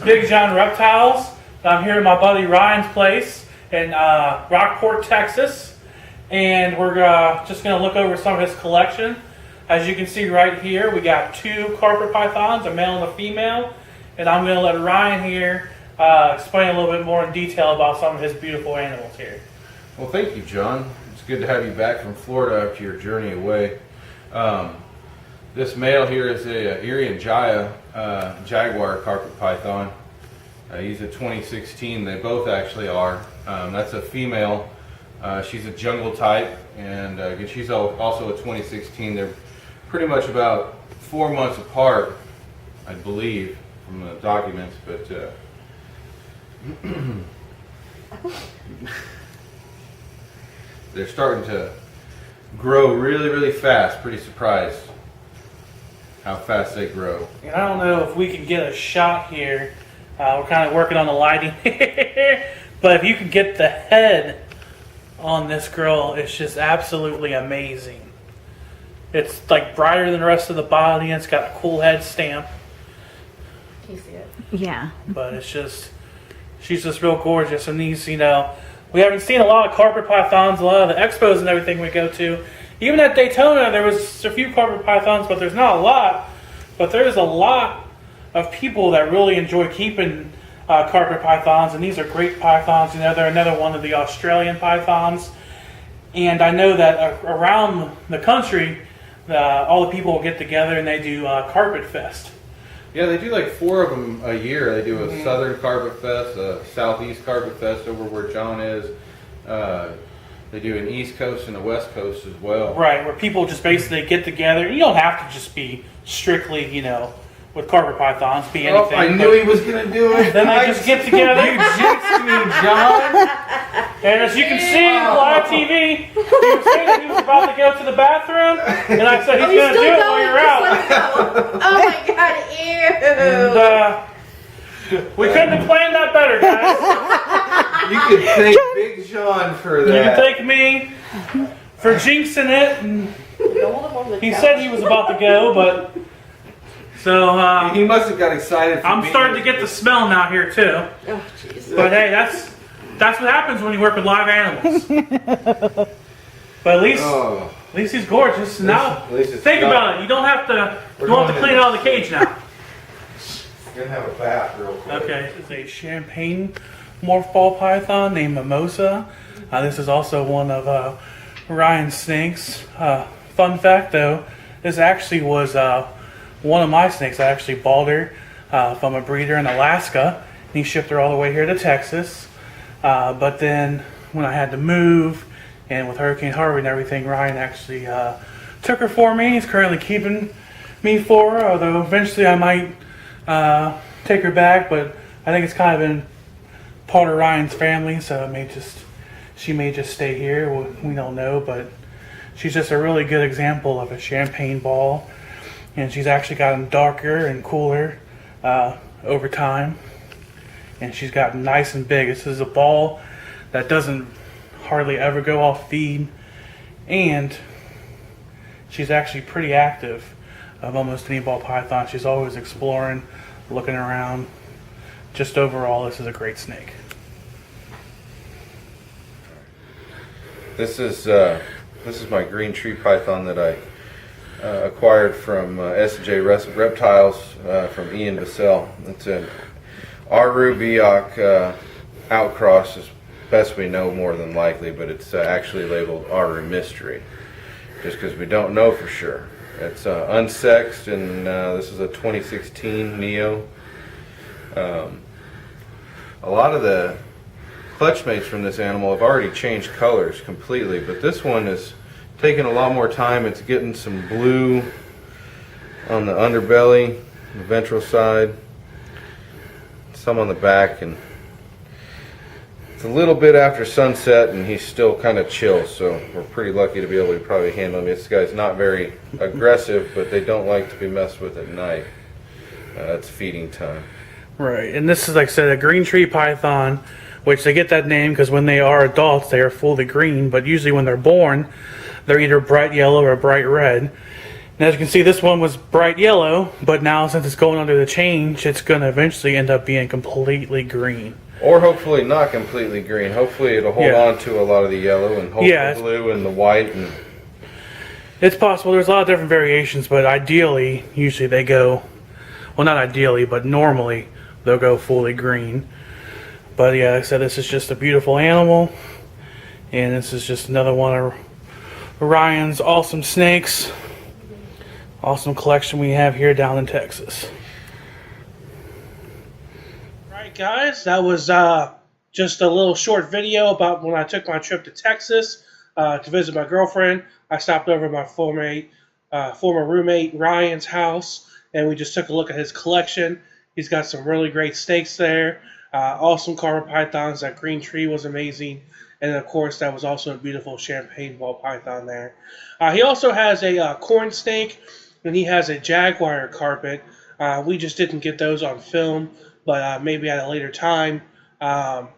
Big John Reptiles. I'm here at my buddy Ryan's place in Rockport, Texas. And we're just going to look over some of his collection. As you can see right here, we got 2 carpet pythons, a male and a female. And I'm going to let Ryan here explain a little bit more in detail about some of his beautiful animals here. Well, thank you, John. It's good to have you back from Florida after your journey away. This male here is a Irian Jaya Jaguar carpet python. He's a 2016. They both actually are. That's a female. She's a jungle type, and she's also a 2016. They're pretty much about 4 months apart, I believe, from the documents, but they're starting to grow really, really fast. Pretty surprised how fast they grow. And I don't know if we can get a shot here. We're kind of working on the lighting. But if you can get the head on this girl, it's just absolutely amazing. It's like brighter than the rest of the body, and it's got a cool head stamp. Can you see it? Yeah. But it's just, she's just real gorgeous. And these, you know, we haven't seen a lot of carpet pythons, a lot of the expos and everything we go to. Even at Daytona, there was a few carpet pythons, but there's not a lot. But there's a lot of people that really enjoy keeping carpet pythons, and these are great pythons. You know, they're another one of the Australian pythons. And I know that around the country, all the people will get together and they do Carpet Fest. Yeah, they do like 4 of them a year. They do a Southern Carpet Fest, a Southeast Carpet Fest over where John is. They do an East Coast and a West Coast as well. Right, where people just basically get together. You don't have to just be strictly, you know, with carpet pythons, be anything. I knew he was going to do it. Then they just get together. You jinxed me, John. And as you can see on live TV, he was saying that he was about to go to the bathroom, and I said he's going to do it while you're out. Oh my god, ew. And we couldn't have planned that better, guys. You can thank Big John for that. You can thank me for jinxing it. And he said he was about to go, but so he must have got excited. I'm starting to get the smell now here too. Oh, jeez. But hey, that's what happens when you work with live animals. But at least he's gorgeous. Now think about it. You don't have to. You don't have to clean out of the cage now. Gonna have a bath real quick. Okay, this is a champagne morph ball python named Mimosa. This is also one of Ryan's snakes. Fun fact though, this actually was one of my snakes. I actually bought her from a breeder in Alaska, and he shipped her all the way here to Texas. But then when I had to move, and with Hurricane Harvey and everything, Ryan actually took her for me. He's currently keeping me for her, although eventually I might take her back. But I think it's kind of been part of Ryan's family, so she may just stay here. We don't know, but she's just a really good example of a champagne ball. And she's actually gotten darker and cooler over time. And she's gotten nice and big. This is a ball that doesn't hardly ever go off feed. And she's actually pretty active of almost any ball python. She's always exploring, looking around. Just overall, this is a great snake. This is my green tree python that I acquired from S&J Reptiles from Ian Vassell. It's an Aru Biak outcross, as best we know, more than likely, but it's actually labeled Aru Mystery, just because we don't know for sure. It's unsexed, and this is a 2016 Neo. A lot of the clutch mates from this animal have already changed colors completely, but this one is taking a lot more time. It's getting some blue on the underbelly, the ventral side, some on the back, and it's a little bit after sunset and he's still kind of chill, so we're pretty lucky to be able to probably handle him. This guy's not very aggressive, but they don't like to be messed with at night. It's feeding time. Right, and this is, like I said, a green tree python, which they get that name because when they are adults they are fully green, but usually when they're born they're either bright yellow or bright red. And as you can see, this one was bright yellow, but now since it's going under the change, it's going to eventually end up being completely green. Or hopefully not completely green. Hopefully it'll hold on to a lot of the yellow and hold the blue and the white. And it's possible. There's a lot of different variations, but ideally, usually they go, well, not ideally, but normally they'll go fully green. But yeah, like I said, this is just a beautiful animal, and this is just another one of Ryan's awesome snakes. Awesome collection we have here down in Texas. Alright guys, that was just a little short video about when I took my trip to Texas to visit my girlfriend. I stopped over at my former roommate Ryan's house, and we just took a look at his collection. He's got some really great snakes there, awesome carpet pythons. That green tree was amazing, and of course that was also a beautiful champagne ball python there. He also has a corn snake, and he has a jaguar carpet. We just didn't get those on film, but maybe at a later time I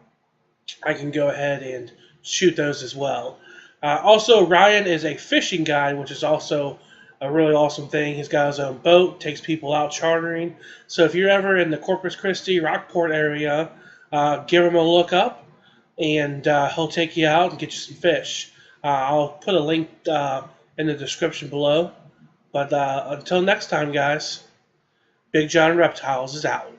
can go ahead and shoot those as well. Also, Ryan is a fishing guide, which is also a really awesome thing. He's got his own boat, takes people out chartering. So if you're ever in the Corpus Christi, Rockport area, give him a look up, and he'll take you out and get you some fish. I'll put a link in the description below. But until next time, guys, Big John Reptiles is out.